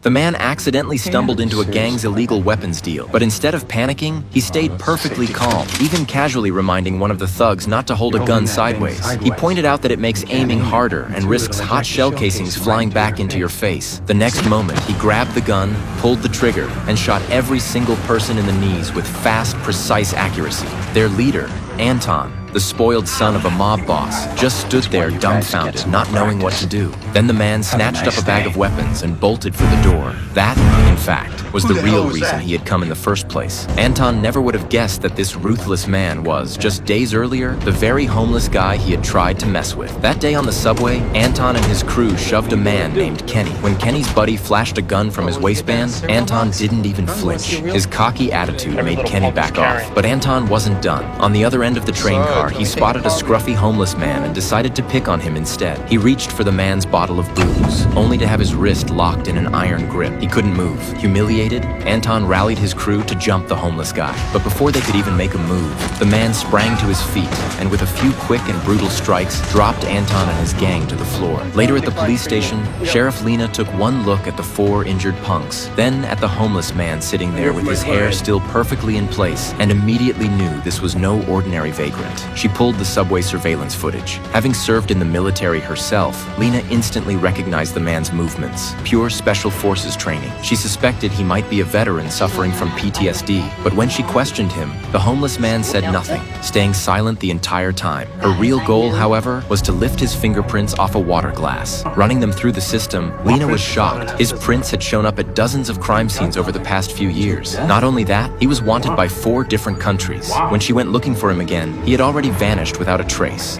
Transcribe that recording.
The man accidentally stumbled into a gang's illegal weapons deal, but instead of panicking, he stayed perfectly calm, even casually reminding one of the thugs not to hold a gun sideways. He pointed out that it makes aiming harder and risks hot shell casings flying back into your face. The next moment, he grabbed the gun, pulled the trigger, and shot every single person in the knees with fast, precise accuracy. Their leader, Anton, the spoiled son of a mob boss, just stood there dumbfounded, not knowing what to do. Then the man snatched up a bag of weapons and bolted for the door. That, in fact, was the real reason he had come in the first place. Anton never would have guessed that this ruthless man was, just days earlier, the very homeless guy he had tried to mess with. That day on the subway, Anton and his crew shoved a man named Kenny. When Kenny's buddy flashed a gun from his waistband, Anton didn't even flinch. His cocky attitude made Kenny back off. But Anton wasn't done. On the other end of the train car, he spotted a scruffy homeless man and decided to pick on him instead. He reached for the man's bottle of booze, only to have his wrist locked in an iron grip. He couldn't move. Humiliated, Anton rallied his crew to jump the homeless guy. But before they could even make a move, the man sprang to his feet and with a few quick and brutal strikes, dropped Anton and his gang to the floor. Later at the police station, Sheriff Lena took one look at the 4 injured punks, then at the homeless man sitting there with his hair still perfectly in place, and immediately knew this was no ordinary vagrant. She pulled the subway surveillance footage. Having served in the military herself, Lena instantly recognized the man's movements. Pure special forces training. She suspected he might be a veteran suffering from PTSD, but when she questioned him, the homeless man said nothing, staying silent the entire time. Her real goal, however, was to lift his fingerprints off a water glass. Running them through the system, Lena was shocked. His prints had shown up at dozens of crime scenes over the past few years. Not only that, he was wanted by 4 different countries. When she went looking for him again, he had already vanished without a trace.